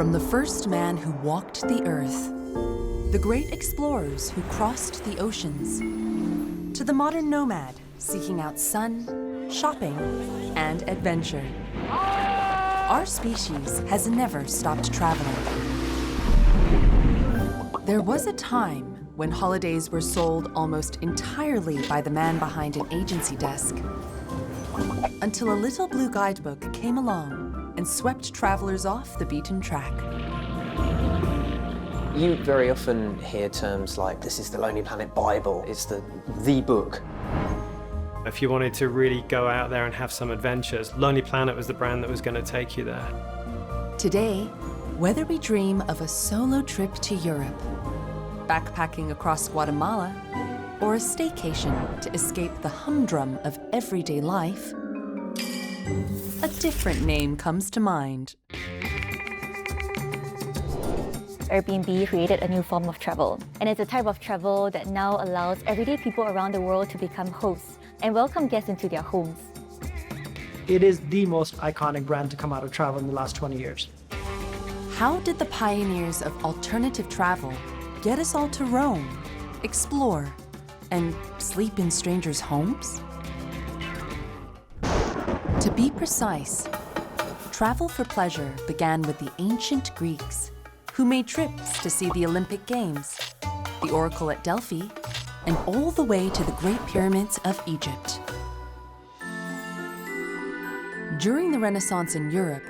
From the first man who walked the earth, the great explorers who crossed the oceans, to the modern nomad seeking out sun, shopping, and adventure, our species has never stopped traveling. There was a time when holidays were sold almost entirely by the man behind an agency desk, until a little blue guidebook came along and swept travelers off the beaten track. You very often hear terms like, this is the Lonely Planet Bible, it's the book. If you wanted to really go out there and have some adventures, Lonely Planet was the brand that was going to take you there. Today, whether we dream of a solo trip to Europe, backpacking across Guatemala, or a staycation to escape the humdrum of everyday life, a different name comes to mind. Airbnb created a new form of travel, and it's a type of travel that now allows everyday people around the world to become hosts and welcome guests into their homes. It is the most iconic brand to come out of travel in the last 20 years. How did the pioneers of alternative travel get us all to roam, explore, and sleep in strangers' homes? To be precise, travel for pleasure began with the ancient Greeks, who made trips to see the Olympic Games, the Oracle at Delphi, and all the way to the Great Pyramids of Egypt. During the Renaissance in Europe,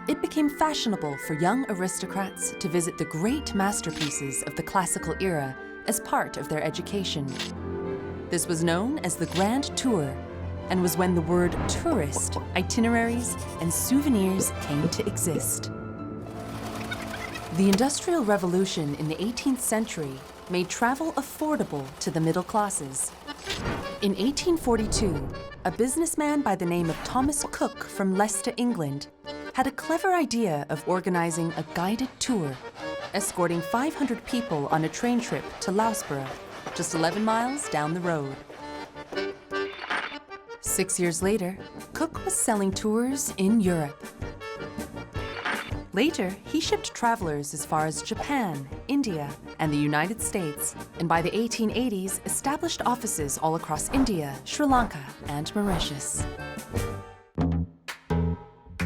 it became fashionable for young aristocrats to visit the great masterpieces of the classical era as part of their education. This was known as the Grand Tour, and was when the word tourist, itineraries, and souvenirs came to exist. The Industrial Revolution in the 18th century made travel affordable to the middle classes. In 1842, a businessman by the name of Thomas Cook from Leicester, England, had a clever idea of organizing a guided tour, escorting 500 people on a train trip to Loughborough, just 11 miles down the road. 6 years later, Cook was selling tours in Europe. Later, he shipped travelers as far as Japan, India, and the United States, and by the 1880s, established offices all across India, Sri Lanka, and Mauritius.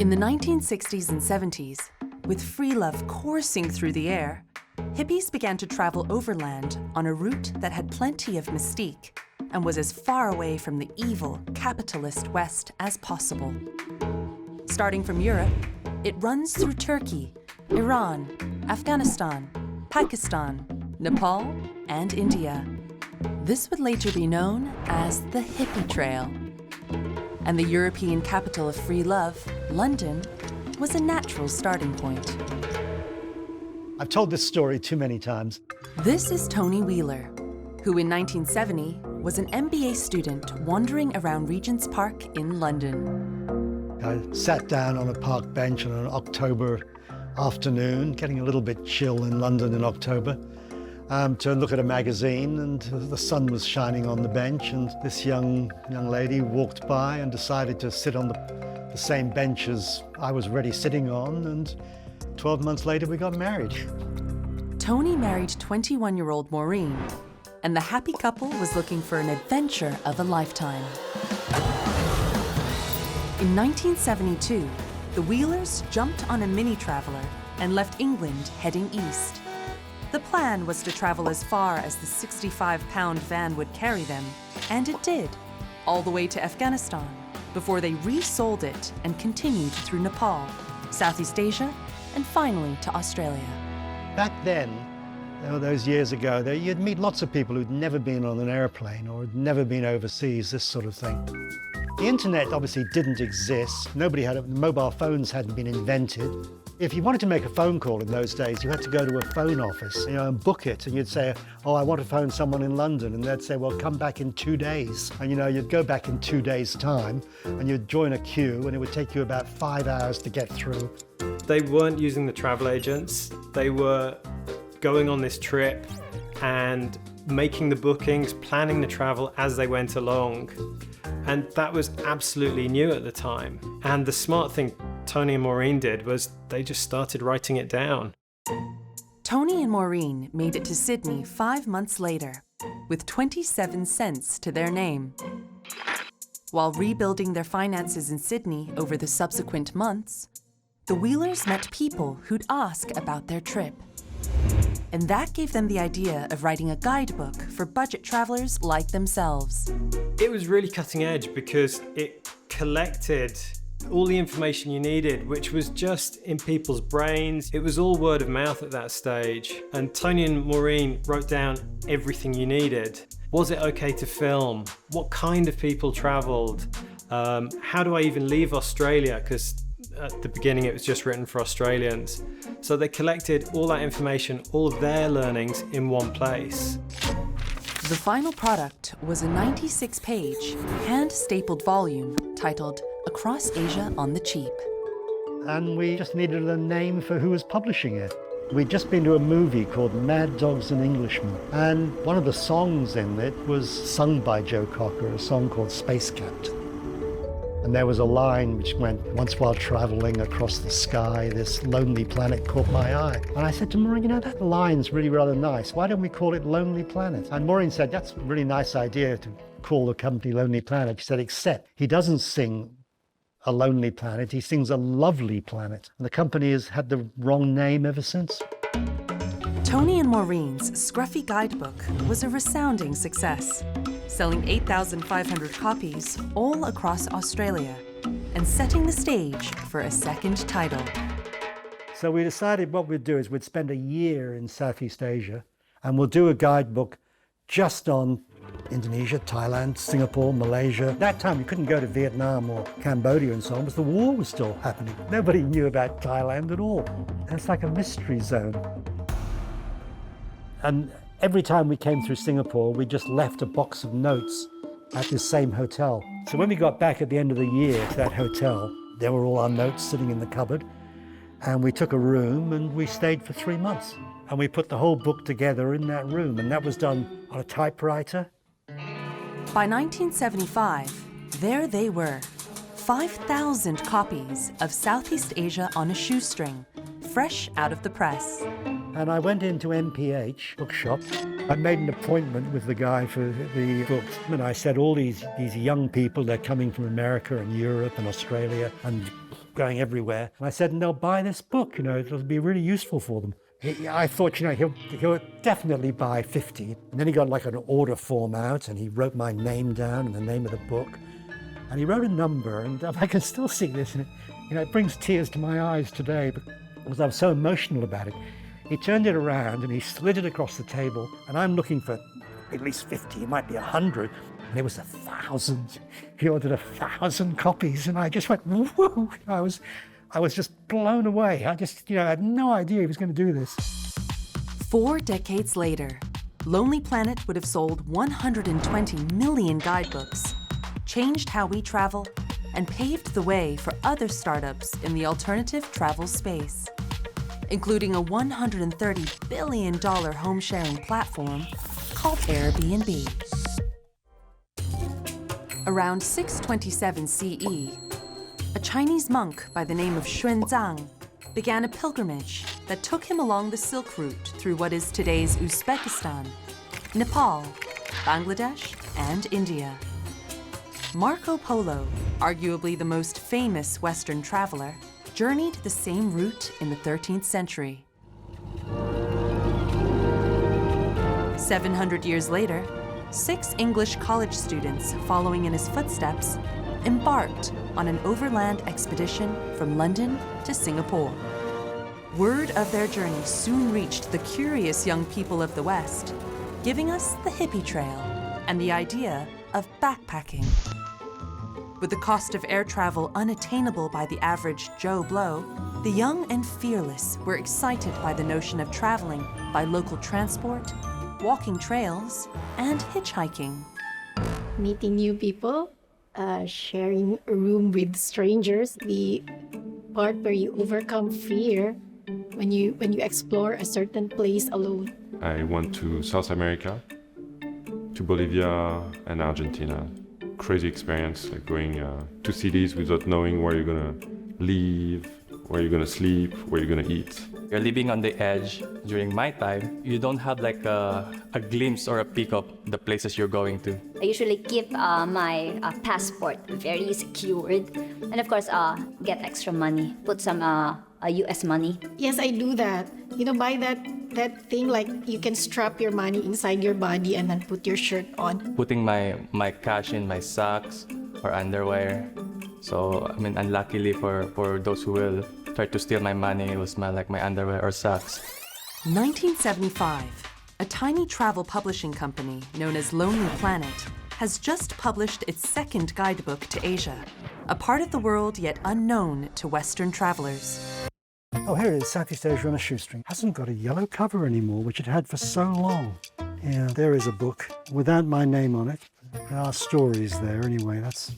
In the 1960s and 70s, with free love coursing through the air, hippies began to travel overland on a route that had plenty of mystique and was as far away from the evil, capitalist West as possible. Starting from Europe, it runs through Turkey, Iran, Afghanistan, Pakistan, Nepal, and India. This would later be known as the Hippie Trail. And the European capital of free love, London, was a natural starting point. I've told this story too many times. This is Tony Wheeler, who in 1970 was an MBA student wandering around Regent's Park in London. I sat down on a park bench on an October afternoon, getting a little bit chill in London in October, to look at a magazine, and the sun was shining on the bench, and this young lady walked by and decided to sit on the same bench as I was already sitting on, and 12 months later we got married. Tony married 21-year-old Maureen, and the happy couple was looking for an adventure of a lifetime. In 1972, the Wheelers jumped on a mini traveler and left England heading east. The plan was to travel as far as the 65-pound van would carry them, and it did, all the way to Afghanistan, before they resold it and continued through Nepal, Southeast Asia, and finally to Australia. Back then, those years ago, you'd meet lots of people who'd never been on an airplane or had never been overseas, this sort of thing. The internet obviously didn't exist. Mobile phones hadn't been invented. If you wanted to make a phone call in those days, you had to go to a phone office, and book it. And you'd say, oh, I want to phone someone in London. And they'd say, well, come back in 2 days. And you'd go back in 2 days' time, and you'd join a queue, and it would take you about 5 hours to get through. They weren't using the travel agents. They were going on this trip and making the bookings, planning the travel as they went along. And that was absolutely new at the time. And the smart thing Tony and Maureen did was they just started writing it down. Tony and Maureen made it to Sydney 5 months later, with 27 cents to their name. While rebuilding their finances in Sydney over the subsequent months, the Wheelers met people who'd ask about their trip. And that gave them the idea of writing a guidebook for budget travelers like themselves. It was really cutting edge because it collected all the information you needed, which was just in people's brains. It was all word of mouth at that stage. And Tony and Maureen wrote down everything you needed. Was it okay to film? What kind of people traveled? How do I even leave Australia? Because at the beginning it was just written for Australians. So they collected all that information, all of their learnings in one place. The final product was a 96-page, hand-stapled volume titled Across Asia on the Cheap. And we just needed a name for who was publishing it. We'd just been to a movie called Mad Dogs and Englishmen, and one of the songs in it was sung by Joe Cocker, a song called Space Captain. And there was a line which went, "Once while traveling across the sky, this lonely planet caught my eye." And I said to Maureen, you know, that line's really rather nice. Why don't we call it Lonely Planet? And Maureen said, that's a really nice idea to call the company Lonely Planet. She said, except he doesn't sing a lonely planet, he sings a lovely planet. And the company has had the wrong name ever since. Tony and Maureen's scruffy guidebook was a resounding success, selling 8,500 copies all across Australia and setting the stage for a second title. So we decided what we'd do is we'd spend a year in Southeast Asia and we'll do a guidebook just on Indonesia, Thailand, Singapore, Malaysia. That time we couldn't go to Vietnam or Cambodia and so on because the war was still happening. Nobody knew about Thailand at all. And it's like a mystery zone. And every time we came through Singapore, we just left a box of notes at this same hotel. So when we got back at the end of the year to that hotel, there were all our notes sitting in the cupboard. And we took a room and we stayed for 3 months. And we put the whole book together in that room. And that was done on a typewriter. By 1975, there they were, 5,000 copies of Southeast Asia on a shoestring, fresh out of the press. And I went into MPH bookshop. I made an appointment with the guy for the books. And I said, all these young people, they're coming from America and Europe and Australia and going everywhere. And I said, and they'll buy this book, you know, it'll be really useful for them. I thought, you know, he'll definitely buy 50. And then he got like an order form out and he wrote my name down and the name of the book. And he wrote a number, and I can still see this, and it brings tears to my eyes today because I was so emotional about it. He turned it around and he slid it across the table, and I'm looking for at least 50, it might be 100, and it was 1,000. He ordered 1,000 copies, and I just went, whoa! I was just blown away. I had no idea he was going to do this. 4 decades later, Lonely Planet would have sold 120 million guidebooks, changed how we travel, and paved the way for other startups in the alternative travel space, including a $130 billion home-sharing platform called Airbnb. Around 627 CE, a Chinese monk by the name of Xuanzang began a pilgrimage that took him along the Silk Route through what is today's Uzbekistan, Nepal, Bangladesh, and India. Marco Polo, arguably the most famous Western traveler, journeyed the same route in the 13th century. 700 years later, 6 English college students following in his footsteps embarked on an overland expedition from London to Singapore. Word of their journey soon reached the curious young people of the West, giving us the hippie trail and the idea of backpacking. With the cost of air travel unattainable by the average Joe Blow, the young and fearless were excited by the notion of traveling by local transport, walking trails, and hitchhiking. Meeting new people, sharing a room with strangers, the part where you overcome fear when you explore a certain place alone. I went to South America, to Bolivia and Argentina. Crazy experience, like going to cities without knowing where you're gonna live, where you're gonna sleep, where you're gonna eat. You're living on the edge. During my time, you don't have like a glimpse or a peek of the places you're going to. I usually keep my passport very secured, and of course, get extra money. Put some US money. Yes, I do that. You know, buy that thing like you can strap your money inside your body and then put your shirt on. Putting my cash in my socks or underwear. So, I mean, unluckily for those who will try to steal my money, it will smell like my underwear or socks. 1975, a tiny travel publishing company known as Lonely Planet has just published its second guidebook to Asia, a part of the world yet unknown to Western travelers. Oh, here it is, Southeast Asia on a Shoestring. Hasn't got a yellow cover anymore, which it had for so long. Yeah, there is a book without my name on it. There are stories there anyway, that's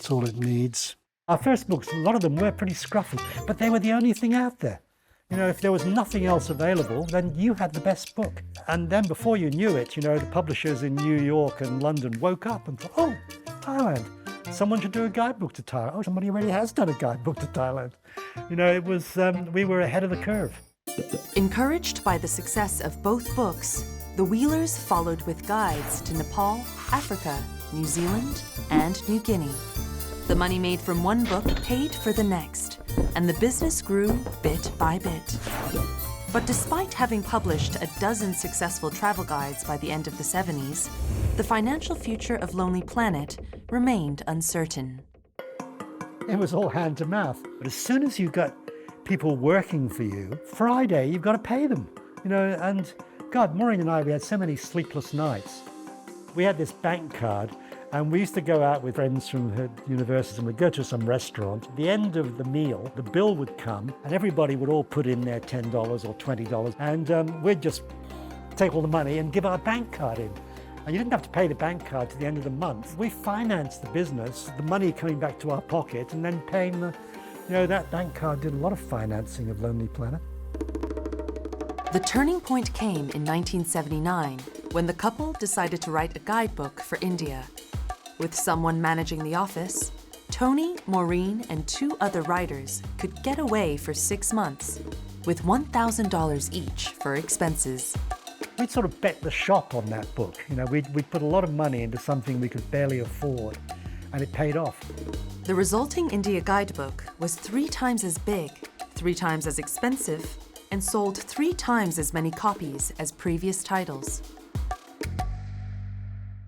all it needs. Our first books, a lot of them were pretty scruffy, but they were the only thing out there. You know, if there was nothing else available, then you had the best book. And then before you knew it, you know, the publishers in New York and London woke up and thought, oh, Thailand. Someone should do a guidebook to Thailand. Oh, somebody already has done a guidebook to Thailand. You know, it was, we were ahead of the curve. Encouraged by the success of both books, the Wheelers followed with guides to Nepal, Africa, New Zealand, and New Guinea. The money made from one book paid for the next, and the business grew bit by bit. But despite having published a dozen successful travel guides by the end of the 70s, the financial future of Lonely Planet remained uncertain. It was all hand to mouth. But as soon as you've got people working for you, Friday, you've got to pay them. You know, and God, Maureen and I, we had so many sleepless nights. We had this bank card, and we used to go out with friends from her universities and we'd go to some restaurant. At the end of the meal, the bill would come and everybody would all put in their $10 or $20 and we'd just take all the money and give our bank card in. And you didn't have to pay the bank card to the end of the month. We financed the business, the money coming back to our pocket and then paying the, you know, that bank card did a lot of financing of Lonely Planet. The turning point came in 1979 when the couple decided to write a guidebook for India. With someone managing the office, Tony, Maureen, and 2 other writers could get away for 6 months with $1,000 each for expenses. We'd sort of bet the shop on that book. You know, we'd put a lot of money into something we could barely afford, and it paid off. The resulting India guidebook was 3 times as big, 3 times as expensive, and sold 3 times as many copies as previous titles.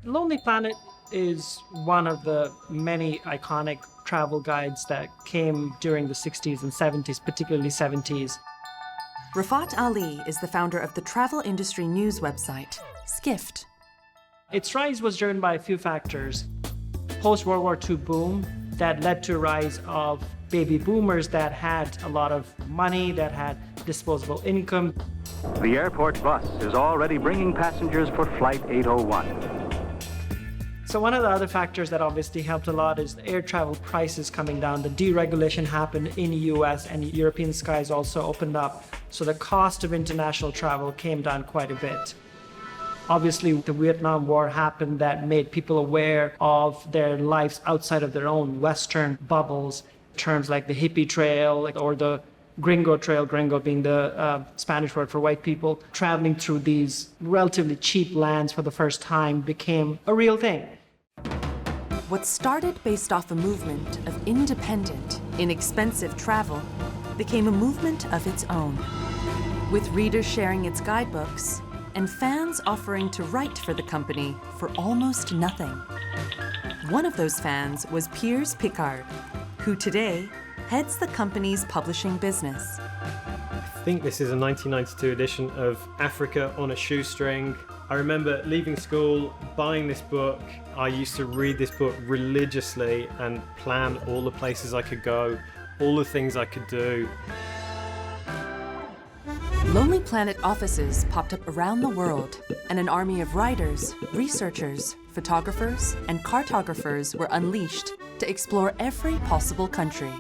Lonely Planet is one of the many iconic travel guides that came during the 60s and 70s, particularly 70s. Rafat Ali is the founder of the travel industry news website, Skift. Its rise was driven by a few factors. Post-World War II boom that led to a rise of baby boomers that had a lot of money, that had disposable income. The airport bus is already bringing passengers for Flight 801. So one of the other factors that obviously helped a lot is the air travel prices coming down. The deregulation happened in the US and European skies also opened up. So the cost of international travel came down quite a bit. Obviously, the Vietnam War happened that made people aware of their lives outside of their own Western bubbles. Terms like the hippie trail or the gringo trail, gringo being the Spanish word for white people, traveling through these relatively cheap lands for the first time became a real thing. What started based off a movement of independent, inexpensive travel became a movement of its own, with readers sharing its guidebooks and fans offering to write for the company for almost nothing. One of those fans was Piers Pickard, who today heads the company's publishing business. I think this is a 1992 edition of Africa on a Shoestring. I remember leaving school, buying this book. I used to read this book religiously and plan all the places I could go, all the things I could do. Lonely Planet offices popped up around the world, and an army of writers, researchers, photographers, and cartographers were unleashed to explore every possible country.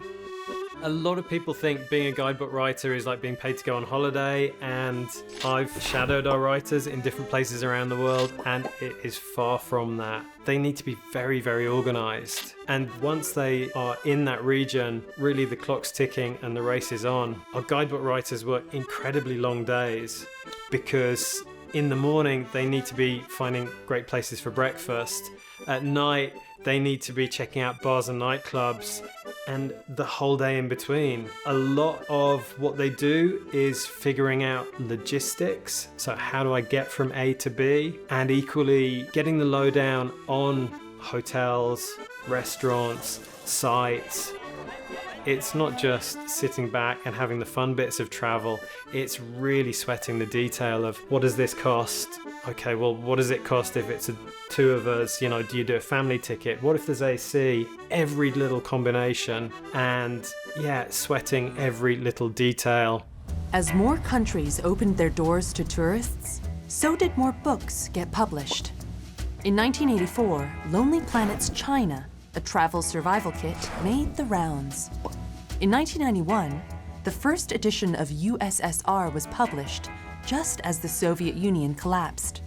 A lot of people think being a guidebook writer is like being paid to go on holiday, and I've shadowed our writers in different places around the world, and it is far from that. They need to be very, very organized. And once they are in that region, really the clock's ticking and the race is on. Our guidebook writers work incredibly long days because in the morning they need to be finding great places for breakfast. At night, they need to be checking out bars and nightclubs, and the whole day in between. A lot of what they do is figuring out logistics. So how do I get from A to B? And equally getting the lowdown on hotels, restaurants, sites. It's not just sitting back and having the fun bits of travel. It's really sweating the detail of what does this cost? Okay, well, what does it cost if it's two of us? You know, do you do a family ticket? What if there's AC? Every little combination, and yeah, sweating every little detail. As more countries opened their doors to tourists, so did more books get published. In 1984, Lonely Planet's China, a travel survival kit, made the rounds. In 1991, the first edition of USSR was published just as the Soviet Union collapsed.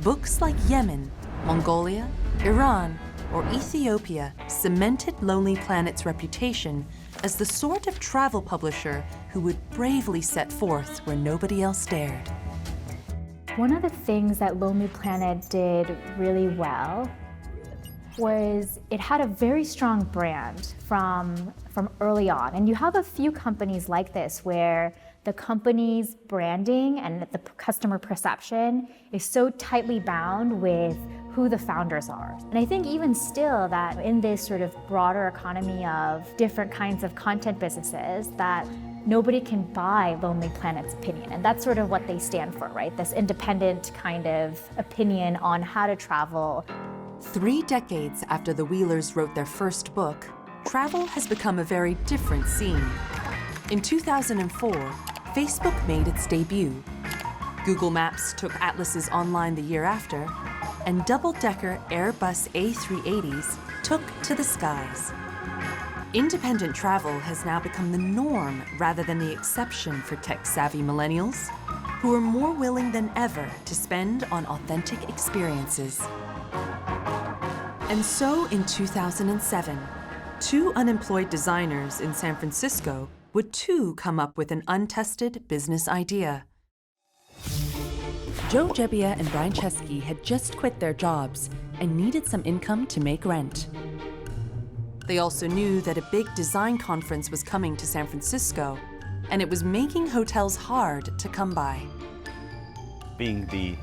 Books like Yemen, Mongolia, Iran, or Ethiopia cemented Lonely Planet's reputation as the sort of travel publisher who would bravely set forth where nobody else dared. One of the things that Lonely Planet did really well was it had a very strong brand from early on. And you have a few companies like this where the company's branding and the customer perception is so tightly bound with who the founders are. And I think even still that in this sort of broader economy of different kinds of content businesses, that nobody can buy Lonely Planet's opinion. And that's sort of what they stand for, right? This independent kind of opinion on how to travel. 3 decades after the Wheelers wrote their first book, travel has become a very different scene. In 2004, Facebook made its debut. Google Maps took atlases online the year after, and double-decker Airbus A380s took to the skies. Independent travel has now become the norm rather than the exception for tech-savvy millennials, who are more willing than ever to spend on authentic experiences. And so in 2007, 2 unemployed designers in San Francisco would too come up with an untested business idea. Joe Gebbia and Brian Chesky had just quit their jobs and needed some income to make rent. They also knew that a big design conference was coming to San Francisco, and it was making hotels hard to come by. Being the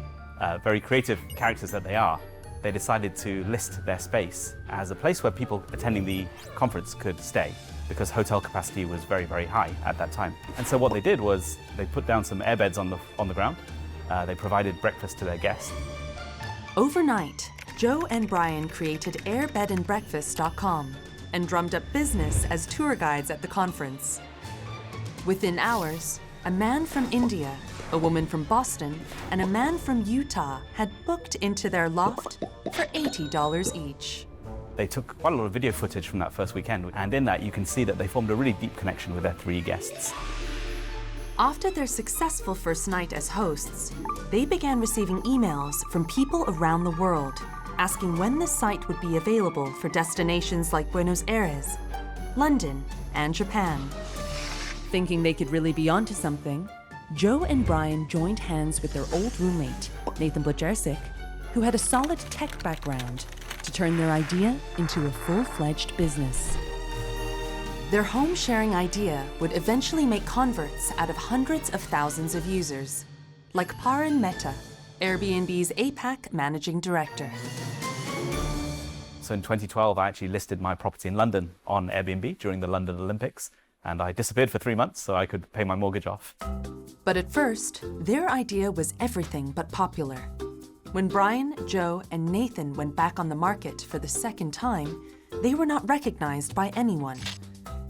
very creative characters that they are, they decided to list their space as a place where people attending the conference could stay, because hotel capacity was very, very high at that time. And so what they did was they put down some airbeds on the ground. They provided breakfast to their guests. Overnight, Joe and Brian created airbedandbreakfast.com and drummed up business as tour guides at the conference. Within hours, a man from India, a woman from Boston, and a man from Utah had booked into their loft for $80 each. They took quite a lot of video footage from that first weekend, and in that you can see that they formed a really deep connection with their 3 guests. After their successful first night as hosts, they began receiving emails from people around the world asking when the site would be available for destinations like Buenos Aires, London, and Japan. Thinking they could really be onto something, Joe and Brian joined hands with their old roommate, Nathan Blajerczyk, who had a solid tech background, to turn their idea into a full-fledged business. Their home-sharing idea would eventually make converts out of hundreds of thousands of users, like Paran Mehta, Airbnb's APAC managing director. So in 2012, I actually listed my property in London on Airbnb during the London Olympics, and I disappeared for 3 months so I could pay my mortgage off. But at first, their idea was everything but popular. When Brian, Joe, and Nathan went back on the market for the second time, they were not recognized by anyone.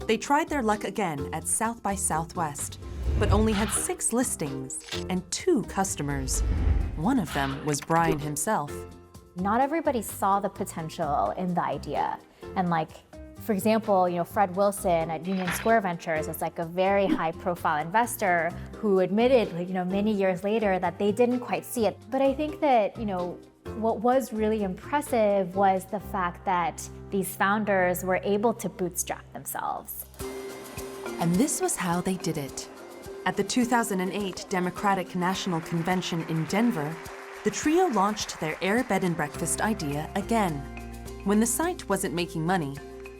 They tried their luck again at South by Southwest, but only had 6 listings and 2 customers. One of them was Brian himself. Not everybody saw the potential in the idea. And For example, Fred Wilson at Union Square Ventures is like a very high-profile investor who admitted, many years later that they didn't quite see it. But I think that, what was really impressive was the fact that these founders were able to bootstrap themselves. And this was how they did it. At the 2008 Democratic National Convention in Denver, the trio launched their Air Bed and Breakfast idea again. When the site wasn't making money,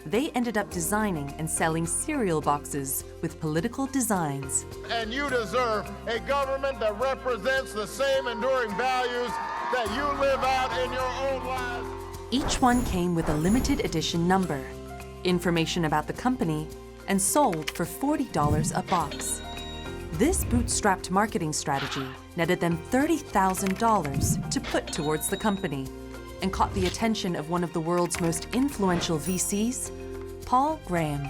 they ended up designing and selling cereal boxes with political designs. And you deserve a government that represents the same enduring values that you live out in your own lives. Each one came with a limited edition number, information about the company, and sold for $40 a box. This bootstrapped marketing strategy netted them $30,000 to put towards the company and caught the attention of one of the world's most influential VCs, Paul Graham.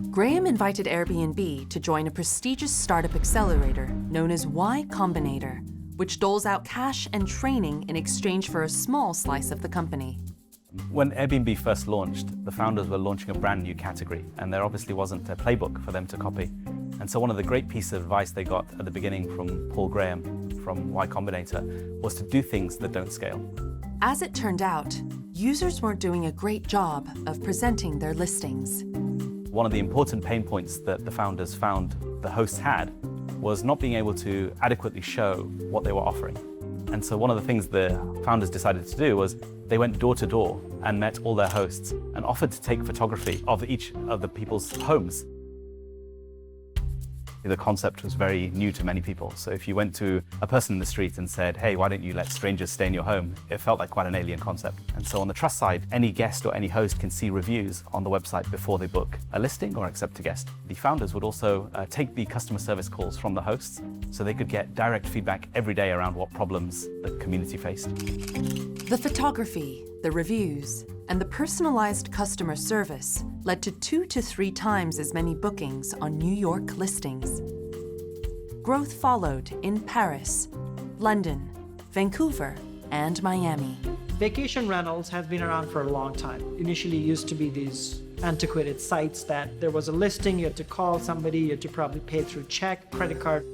Graham invited Airbnb to join a prestigious startup accelerator known as Y Combinator, which doles out cash and training in exchange for a small slice of the company. When Airbnb first launched, the founders were launching a brand new category, and there obviously wasn't a playbook for them to copy. And so one of the great pieces of advice they got at the beginning from Paul Graham, from Y Combinator, was to do things that don't scale. As it turned out, users weren't doing a great job of presenting their listings. One of the important pain points that the founders found the hosts had was not being able to adequately show what they were offering. And so one of the things the founders decided to do was they went door to door and met all their hosts and offered to take photography of each of the people's homes. The concept was very new to many people. So if you went to a person in the street and said, hey, why don't you let strangers stay in your home? It felt like quite an alien concept. And so on the trust side, any guest or any host can see reviews on the website before they book a listing or accept a guest. The founders would also take the customer service calls from the hosts so they could get direct feedback every day around what problems the community faced. The photography, the reviews, and the personalized customer service led to 2 to 3 times as many bookings on New York listings. Growth followed in Paris, London, Vancouver, and Miami. Vacation rentals has been around for a long time. Initially, it used to be these antiquated sites that there was a listing, you had to call somebody, you had to probably pay through check, credit card.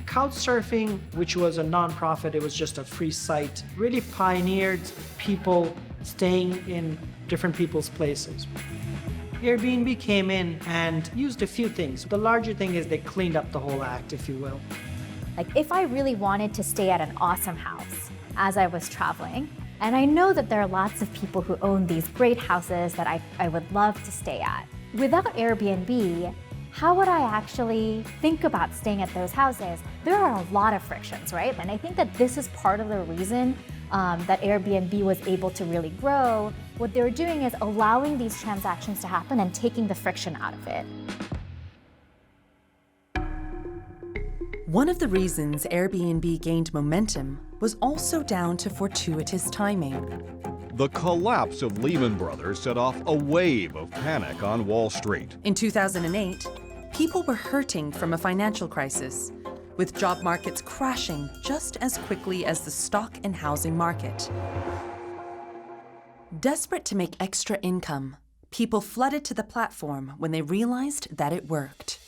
Couchsurfing, which was a non-profit, it was just a free site, really pioneered people staying in different people's places. Airbnb came in and used a few things. The larger thing is they cleaned up the whole act, if you will. Like if I really wanted to stay at an awesome house as I was traveling, and I know that there are lots of people who own these great houses that I would love to stay at. Without Airbnb, how would I actually think about staying at those houses? There are a lot of frictions, right? And I think that this is part of the reason that Airbnb was able to really grow. What they were doing is allowing these transactions to happen and taking the friction out of it. One of the reasons Airbnb gained momentum was also down to fortuitous timing. The collapse of Lehman Brothers set off a wave of panic on Wall Street. In 2008, people were hurting from a financial crisis, with job markets crashing just as quickly as the stock and housing market. Desperate to make extra income, people flooded to the platform when they realized that it worked.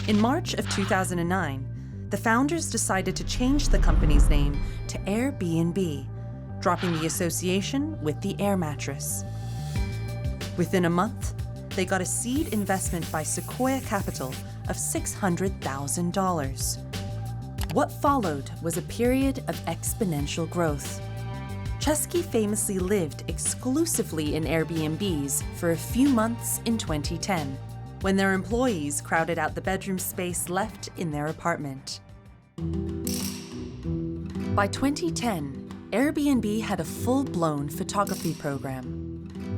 In March of 2009, the founders decided to change the company's name to Airbnb, dropping the association with the air mattress. Within a month, they got a seed investment by Sequoia Capital of $600,000. What followed was a period of exponential growth. Chesky famously lived exclusively in Airbnbs for a few months in 2010, when their employees crowded out the bedroom space left in their apartment. By 2010, Airbnb had a full-blown photography program.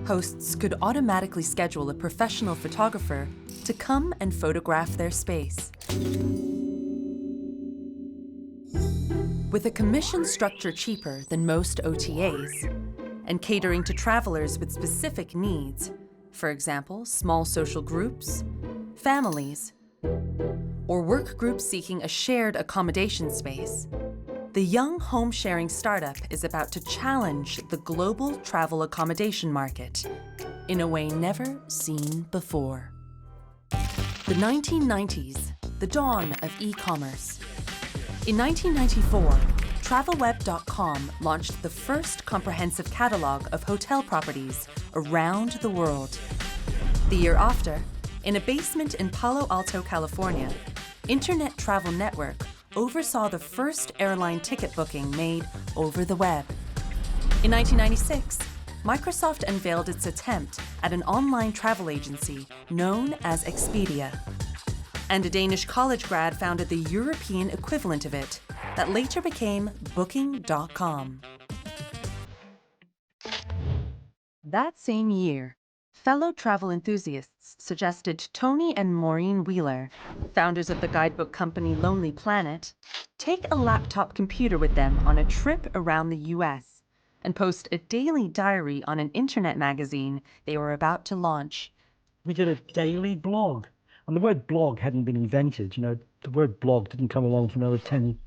Hosts could automatically schedule a professional photographer to come and photograph their space. With a commission structure cheaper than most OTAs, and catering to travelers with specific needs, for example, small social groups, families, or work groups seeking a shared accommodation space, The young home-sharing startup is about to challenge the global travel accommodation market in a way never seen before. The 1990s, the dawn of e-commerce. In 1994, TravelWeb.com launched the first comprehensive catalog of hotel properties around the world. The year after, in a basement in Palo Alto, California, Internet Travel Network oversaw the first airline ticket booking made over the web. In 1996, Microsoft unveiled its attempt at an online travel agency known as Expedia. And a Danish college grad founded the European equivalent of it, that later became Booking.com. That same year, fellow travel enthusiasts suggested Tony and Maureen Wheeler, founders of the guidebook company Lonely Planet, take a laptop computer with them on a trip around the US and post a daily diary on an internet magazine they were about to launch. We did a daily blog. And the word blog hadn't been invented. You know, the word blog didn't come along for another 10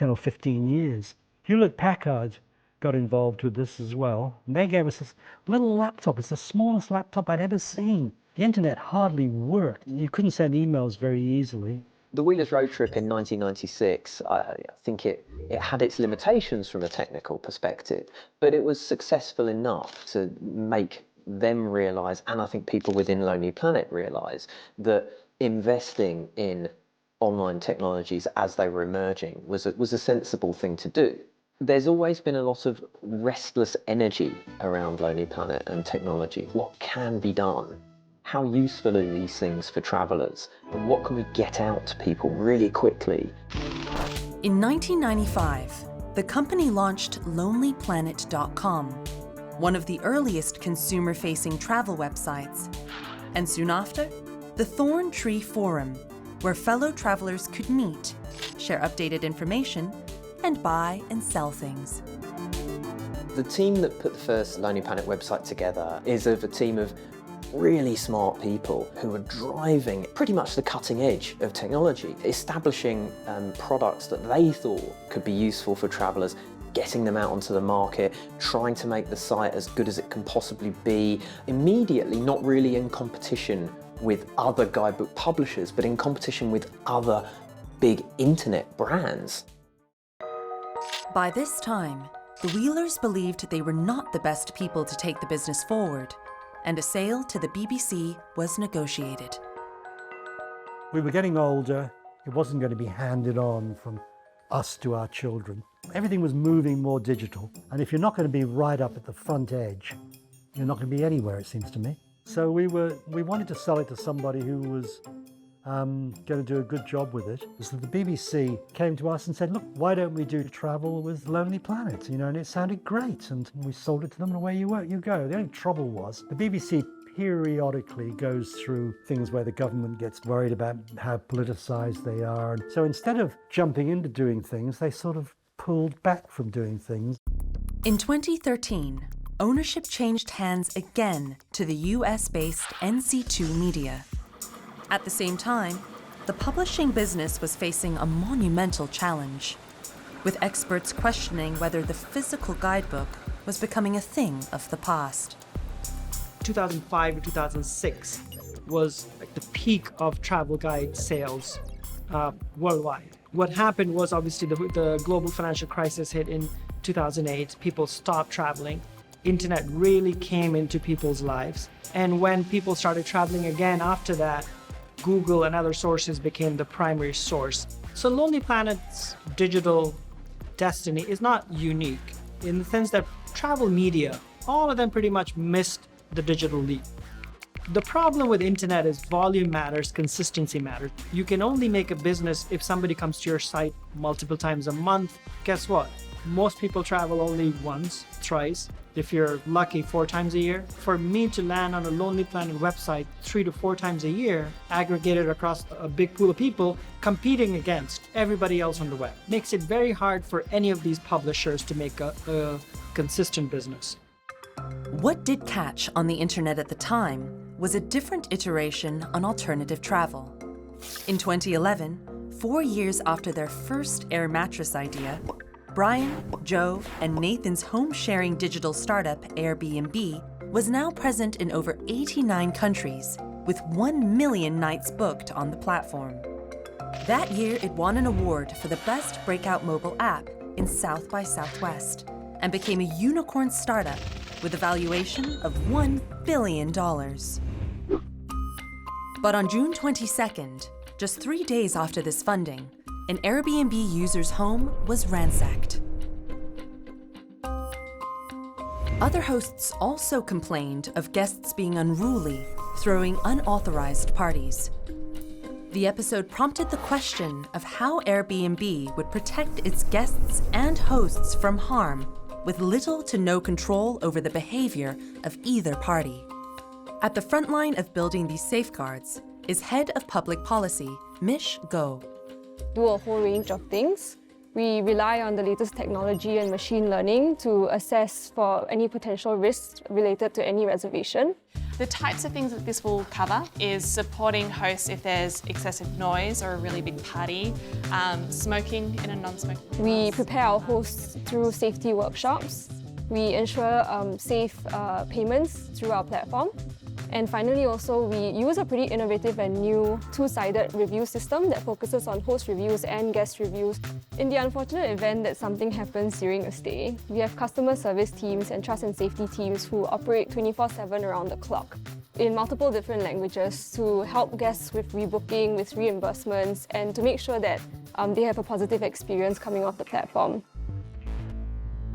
or 15 years. Hewlett-Packard got involved with this as well. And they gave us this little laptop. It's the smallest laptop I'd ever seen. The internet hardly worked. You couldn't send emails very easily. The Wheelers road trip in 1996, I think it had its limitations from a technical perspective, but it was successful enough to make them realise, and I think people within Lonely Planet realise, that investing in online technologies as they were emerging was a sensible thing to do. There's always been a lot of restless energy around Lonely Planet and technology. What can be done? How useful are these things for travellers? And what can we get out to people really quickly? In 1995, the company launched LonelyPlanet.com, one of the earliest consumer-facing travel websites. And soon after, the Thorn Tree Forum, where fellow travelers could meet, share updated information, and buy and sell things. The team that put the first Lonely Planet website together is of a team of really smart people who are driving pretty much the cutting edge of technology, establishing products that they thought could be useful for travellers, getting them out onto the market, trying to make the site as good as it can possibly be, immediately not really in competition with other guidebook publishers, but in competition with other big internet brands. By this time, the Wheelers believed they were not the best people to take the business forward, and a sale to the BBC was negotiated. We were getting older. It wasn't going to be handed on from us to our children. Everything was moving more digital. And if you're not going to be right up at the front edge, you're not going to be anywhere, it seems to me. So we wanted to sell it to somebody who was going to do a good job with it. So the BBC came to us and said, look, why don't we do travel with Lonely Planet? You know, and it sounded great. And we sold it to them, and away you go. The only trouble was the BBC periodically goes through things where the government gets worried about how politicized they are. So instead of jumping into doing things, they sort of pulled back from doing things. In 2013, ownership changed hands again to the US-based NC2 Media. At the same time, the publishing business was facing a monumental challenge, with experts questioning whether the physical guidebook was becoming a thing of the past. 2005 to 2006 was like the peak of travel guide sales worldwide. What happened was obviously the global financial crisis hit in 2008. People stopped traveling. Internet really came into people's lives. And when people started traveling again after that, Google and other sources became the primary source. So Lonely Planet's digital destiny is not unique in the sense that travel media, all of them pretty much missed the digital leap. The problem with internet is volume matters, consistency matters. You can only make a business if somebody comes to your site multiple times a month. Guess what? Most people travel only once, thrice, if you're lucky 4 times a year. For me to land on a Lonely Planet website 3 to 4 times a year, aggregated across a big pool of people, competing against everybody else on the web, makes it very hard for any of these publishers to make a consistent business. What did catch on the internet at the time was a different iteration on alternative travel. In 2011, 4 years after their first air mattress idea, Brian, Joe, and Nathan's home-sharing digital startup, Airbnb, was now present in over 89 countries, with 1 million nights booked on the platform. That year, it won an award for the best breakout mobile app in South by Southwest and became a unicorn startup with a valuation of $1 billion. But on June 22nd, just 3 days after this funding, an Airbnb user's home was ransacked. Other hosts also complained of guests being unruly, throwing unauthorized parties. The episode prompted the question of how Airbnb would protect its guests and hosts from harm with little to no control over the behavior of either party. At the front line of building these safeguards is Head of Public Policy, Mish Go. Do a whole range of things. We rely on the latest technology and machine learning to assess for any potential risks related to any reservation. The types of things that this will cover is supporting hosts if there's excessive noise or a really big party, smoking in a non-smoking. We prepare our hosts through safety workshops. We ensure safe payments through our platform. And finally, also, we use a pretty innovative and new two-sided review system that focuses on host reviews and guest reviews. In the unfortunate event that something happens during a stay, we have customer service teams and trust and safety teams who operate 24/7 around the clock in multiple different languages to help guests with rebooking, with reimbursements, and to make sure that they have a positive experience coming off the platform.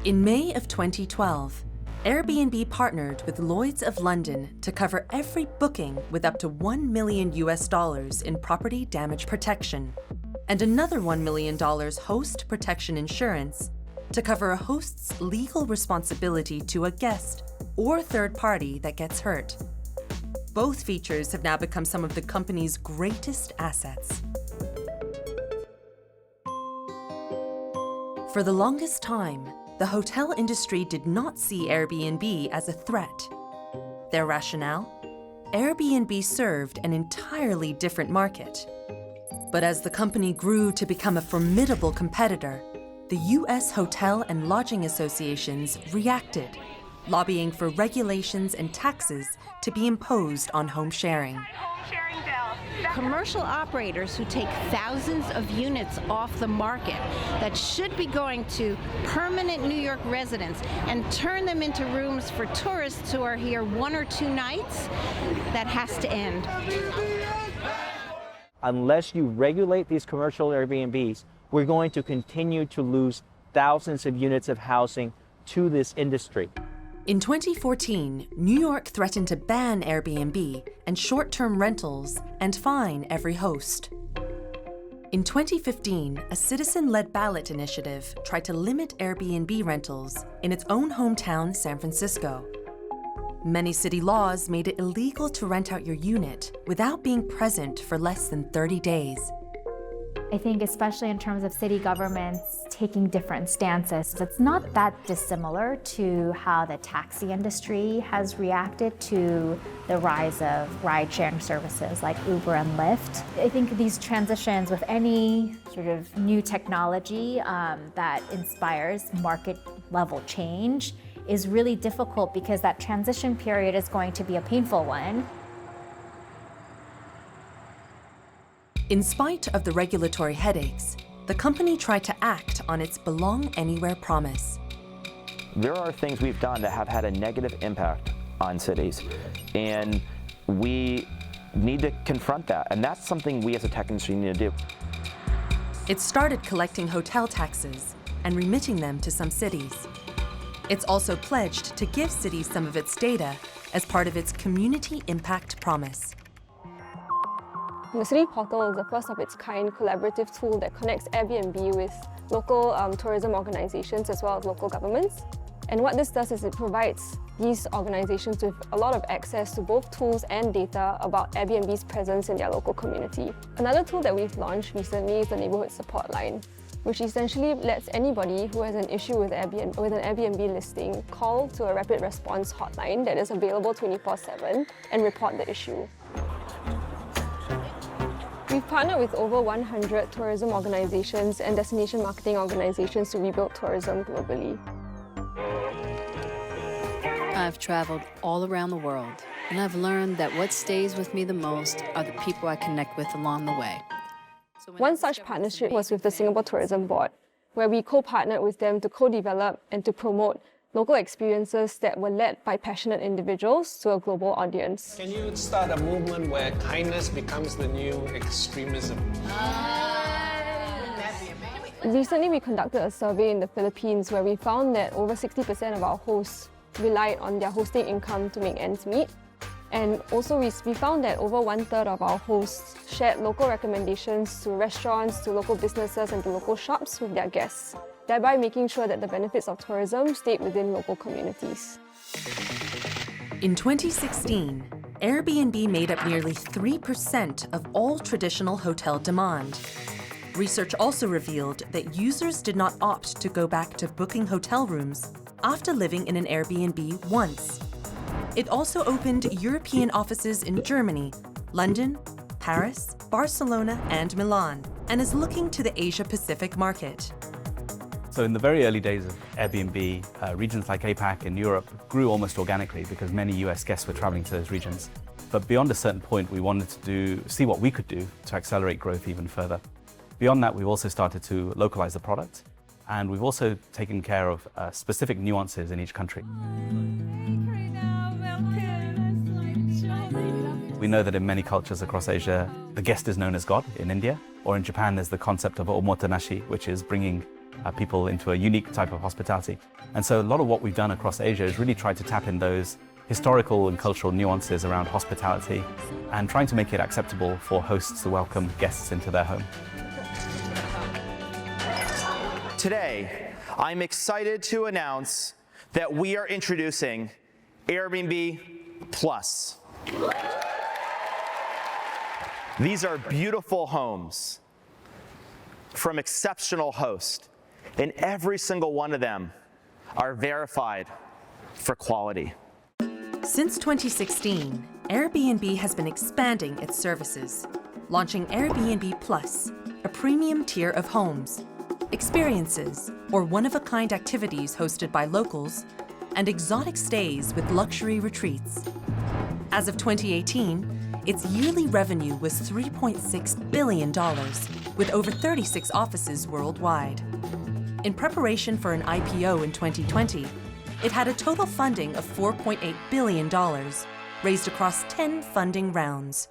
In May of 2012, Airbnb partnered with Lloyd's of London to cover every booking with up to $1 million in property damage protection, and another $1 million host protection insurance to cover a host's legal responsibility to a guest or third party that gets hurt. Both features have now become some of the company's greatest assets. For the longest time, the hotel industry did not see Airbnb as a threat. Their rationale? Airbnb served an entirely different market. But as the company grew to become a formidable competitor, the US Hotel and Lodging Associations reacted, lobbying for regulations and taxes to be imposed on home sharing. Commercial operators who take thousands of units off the market that should be going to permanent New York residents and turn them into rooms for tourists who are here 1 or 2 nights, that has to end. Unless you regulate these commercial Airbnbs, we're going to continue to lose thousands of units of housing to this industry. In 2014, New York threatened to ban Airbnb and short-term rentals and fine every host. In 2015, a citizen-led ballot initiative tried to limit Airbnb rentals in its own hometown, San Francisco. Many city laws made it illegal to rent out your unit without being present for less than 30 days. I think especially in terms of city governments taking different stances, it's not that dissimilar to how the taxi industry has reacted to the rise of ride-sharing services like Uber and Lyft. I think these transitions with any sort of new technology that inspires market-level change is really difficult because that transition period is going to be a painful one. In spite of the regulatory headaches, the company tried to act on its Belong Anywhere promise. There are things we've done that have had a negative impact on cities, and we need to confront that, and that's something we as a tech industry need to do. It started collecting hotel taxes and remitting them to some cities. It's also pledged to give cities some of its data as part of its Community Impact Promise. The City Portal is the first of its kind collaborative tool that connects Airbnb with local tourism organizations as well as local governments. And what this does is it provides these organizations with a lot of access to both tools and data about Airbnb's presence in their local community. Another tool that we've launched recently is the Neighborhood Support Line, which essentially lets anybody who has an issue with an Airbnb listing call to a rapid response hotline that is available 24/7 and report the issue. We've partnered with over 100 tourism organizations and destination marketing organizations to rebuild tourism globally. I've traveled all around the world, and I've learned that what stays with me the most are the people I connect with along the way. One such partnership was with the Singapore Tourism Board, where we co-partnered with them to co-develop and to promote local experiences that were led by passionate individuals to a global audience. Can you start a movement where kindness becomes the new extremism? Recently, we conducted a survey in the Philippines where we found that over 60% of our hosts relied on their hosting income to make ends meet. And also we found that over 1/3 of our hosts shared local recommendations to restaurants, to local businesses and to local shops with their guests, thereby making sure that the benefits of tourism stayed within local communities. In 2016, Airbnb made up nearly 3% of all traditional hotel demand. Research also revealed that users did not opt to go back to booking hotel rooms after living in an Airbnb once. It also opened European offices in Germany, London, Paris, Barcelona, and Milan, and is looking to the Asia-Pacific market. So in the very early days of Airbnb, regions like APAC and Europe grew almost organically because many US guests were traveling to those regions. But beyond a certain point, we wanted to see what we could do to accelerate growth even further. Beyond that, we've also started to localize the product, and we've also taken care of specific nuances in each country. We know that in many cultures across Asia, the guest is known as God in India, or in Japan there's the concept of omotenashi, which is bringing people into a unique type of hospitality. And so a lot of what we've done across Asia is really try to tap in those historical and cultural nuances around hospitality and trying to make it acceptable for hosts to welcome guests into their home. Today, I'm excited to announce that we are introducing Airbnb Plus. These are beautiful homes from exceptional hosts, and every single one of them are verified for quality. Since 2016, Airbnb has been expanding its services, launching Airbnb Plus, a premium tier of homes, experiences, or one-of-a-kind activities hosted by locals, and exotic stays with luxury retreats. As of 2018, its yearly revenue was $3.6 billion, with over 36 offices worldwide. In preparation for an IPO in 2020, it had a total funding of $4.8 billion, raised across 10 funding rounds.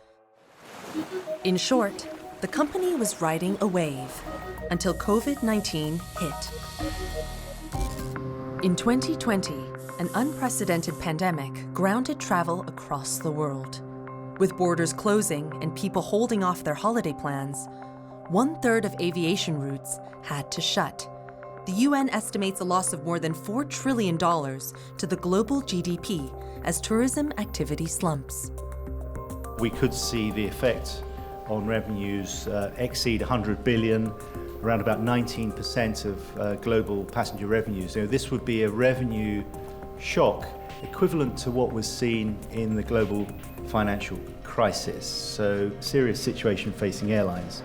In short, the company was riding a wave until COVID-19 hit. In 2020, an unprecedented pandemic grounded travel across the world. With borders closing and people holding off their holiday plans, 1/3 of aviation routes had to shut. The UN estimates a loss of more than $4 trillion to the global GDP as tourism activity slumps. We could see the effect on revenues exceed 100 billion, around about 19% of global passenger revenues. So this would be a revenue shock equivalent to what was seen in the global financial crisis. So, serious situation facing airlines.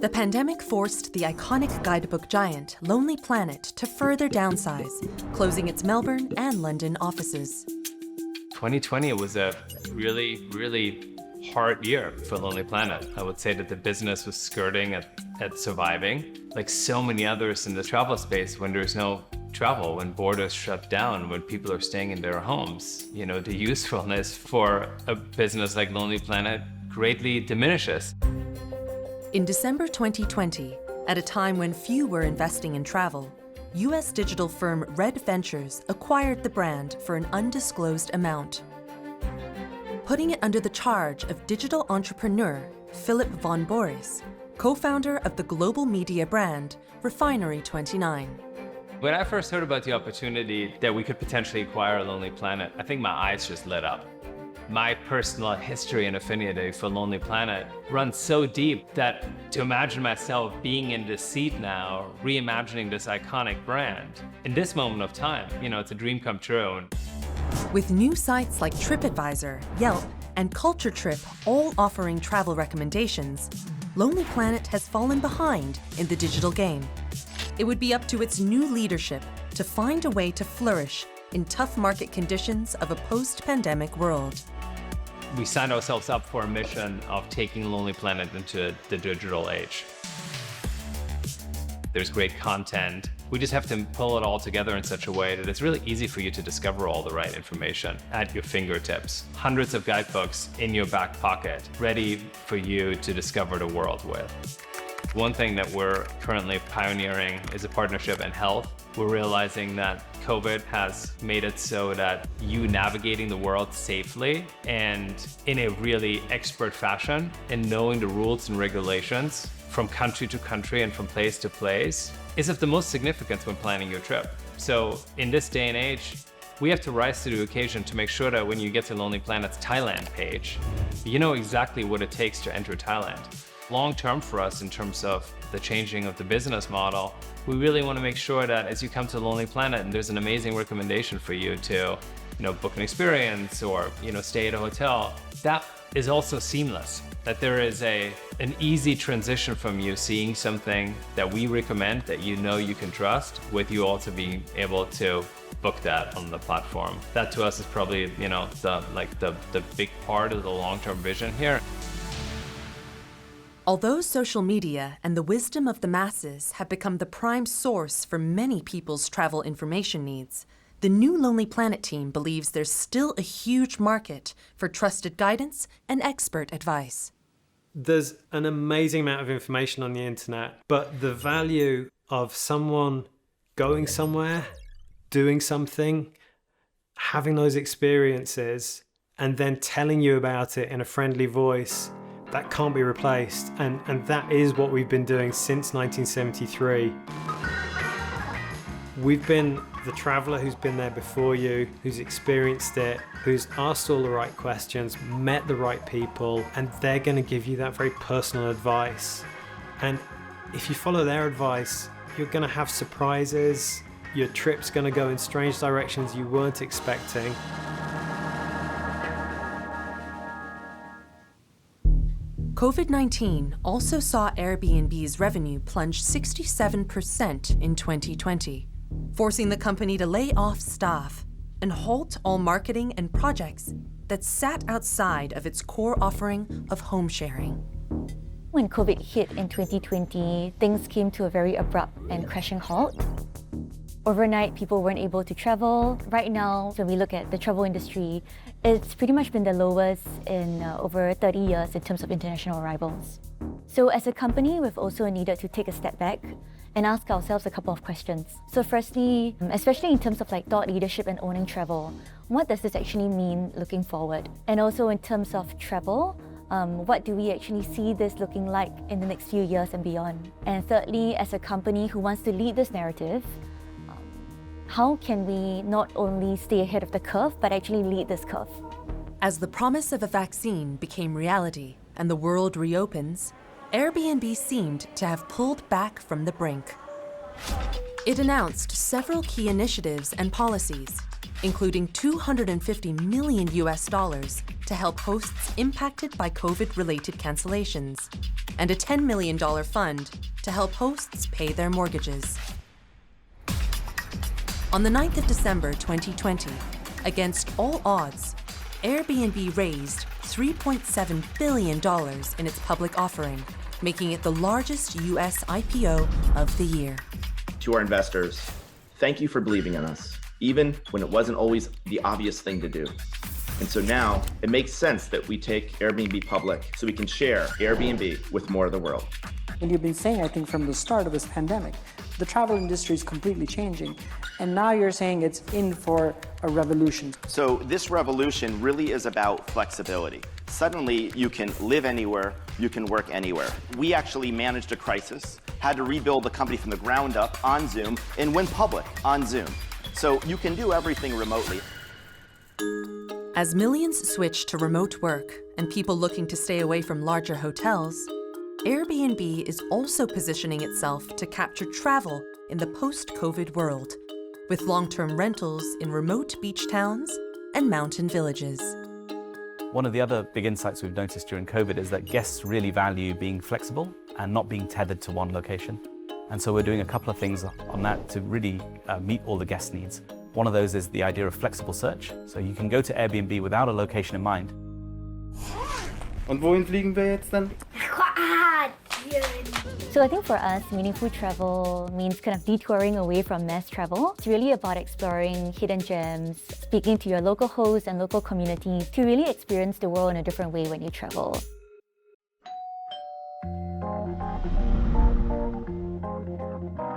The pandemic forced the iconic guidebook giant Lonely Planet to further downsize, closing its Melbourne and London offices. 2020 was a really hard year for Lonely Planet. I would say that the business was skirting at surviving. Like so many others in the travel space, when there's no travel, when borders shut down, when people are staying in their homes, you know, the usefulness for a business like Lonely Planet greatly diminishes. In December 2020, at a time when few were investing in travel, US digital firm Red Ventures acquired the brand for an undisclosed amount, putting it under the charge of digital entrepreneur Philip von Boris, co-founder of the global media brand Refinery29. When I first heard about the opportunity that we could potentially acquire Lonely Planet, I think my eyes just lit up. My personal history and affinity for Lonely Planet runs so deep that to imagine myself being in this seat now, reimagining this iconic brand, in this moment of time, you know, it's a dream come true. With new sites like TripAdvisor, Yelp, and Culture Trip all offering travel recommendations, Lonely Planet has fallen behind in the digital game. It would be up to its new leadership to find a way to flourish in tough market conditions of a post-pandemic world. We signed ourselves up for a mission of taking Lonely Planet into the digital age. There's great content. We just have to pull it all together in such a way that it's really easy for you to discover all the right information at your fingertips. Hundreds of guidebooks in your back pocket, ready for you to discover the world with. One thing that we're currently pioneering is a partnership in health. We're realizing that COVID has made it so that you navigating the world safely and in a really expert fashion and knowing the rules and regulations from country to country and from place to place is of the most significance when planning your trip. So in this day and age, we have to rise to the occasion to make sure that when you get to Lonely Planet's Thailand page, you know exactly what it takes to enter Thailand. Long term for us in terms of the changing of the business model, we really want to make sure that as you come to Lonely Planet and there's an amazing recommendation for you to, book an experience or, stay at a hotel, that is also seamless. That there is an easy transition from you seeing something that we recommend that you can trust, with you also being able to book that on the platform. That to us is probably, the big part of the long-term vision here. Although social media and the wisdom of the masses have become the prime source for many people's travel information needs, the new Lonely Planet team believes there's still a huge market for trusted guidance and expert advice. There's an amazing amount of information on the internet, but the value of someone going somewhere, doing something, having those experiences, and then telling you about it in a friendly voice, that can't be replaced. And that is what we've been doing since 1973. We've been the traveller who's been there before you, who's experienced it, who's asked all the right questions, met the right people, and they're going to give you that very personal advice. And if you follow their advice, you're going to have surprises. Your trip's going to go in strange directions you weren't expecting. COVID-19 also saw Airbnb's revenue plunge 67% in 2020, forcing the company to lay off staff and halt all marketing and projects that sat outside of its core offering of home sharing. When COVID hit in 2020, things came to a very abrupt and crashing halt. Overnight, people weren't able to travel. Right now, when we look at the travel industry, it's pretty much been the lowest in over 30 years in terms of international arrivals. So as a company, we've also needed to take a step back and ask ourselves a couple of questions. So firstly, especially in terms of thought leadership and owning travel, what does this actually mean looking forward? And also in terms of travel, what do we actually see this looking like in the next few years and beyond? And thirdly, as a company who wants to lead this narrative, how can we not only stay ahead of the curve, but actually lead this curve? As the promise of a vaccine became reality and the world reopens, Airbnb seemed to have pulled back from the brink. It announced several key initiatives and policies, including $250 million to help hosts impacted by COVID-related cancellations, and a $10 million fund to help hosts pay their mortgages. On the 9th of December 2020, against all odds, Airbnb raised $3.7 billion in its public offering, making it the largest US IPO of the year. To our investors, thank you for believing in us, even when it wasn't always the obvious thing to do. And so now it makes sense that we take Airbnb public so we can share Airbnb with more of the world. And you've been saying, I think, from the start of this pandemic, the travel industry is completely changing. And now you're saying it's in for a revolution. So this revolution really is about flexibility. Suddenly, you can live anywhere, you can work anywhere. We actually managed a crisis, had to rebuild the company from the ground up on Zoom, and went public on Zoom. So you can do everything remotely. As millions switch to remote work and people looking to stay away from larger hotels, Airbnb is also positioning itself to capture travel in the post-COVID world, with long-term rentals in remote beach towns and mountain villages. One of the other big insights we've noticed during COVID is that guests really value being flexible and not being tethered to one location. And so we're doing a couple of things on that to really meet all the guest needs. One of those is the idea of flexible search. So you can go to Airbnb without a location in mind. Und wohin fliegen wir jetzt dann? So I think for us, meaningful travel means kind of detouring away from mass travel. It's really about exploring hidden gems, speaking to your local hosts and local community to really experience the world in a different way when you travel.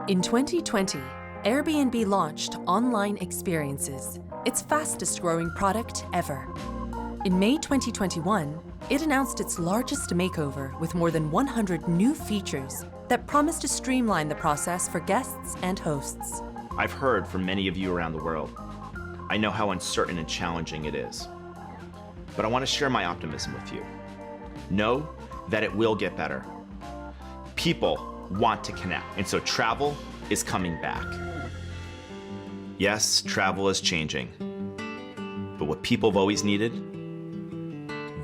In 2020, Airbnb launched Online Experiences, its fastest growing product ever. In May 2021, it announced its largest makeover with more than 100 new features that promise to streamline the process for guests and hosts. I've heard from many of you around the world. I know how uncertain and challenging it is. But I want to share my optimism with you. Know that it will get better. People want to connect, and so travel is coming back. Yes, travel is changing. But what people have always needed,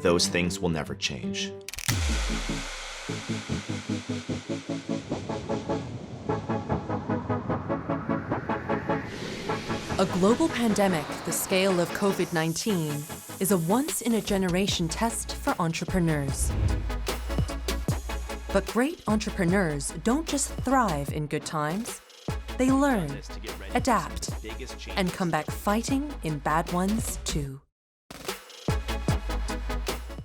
those things will never change. A global pandemic the scale of COVID-19 is a once-in-a-generation test for entrepreneurs. But great entrepreneurs don't just thrive in good times. They learn, adapt, and come back fighting in bad ones too.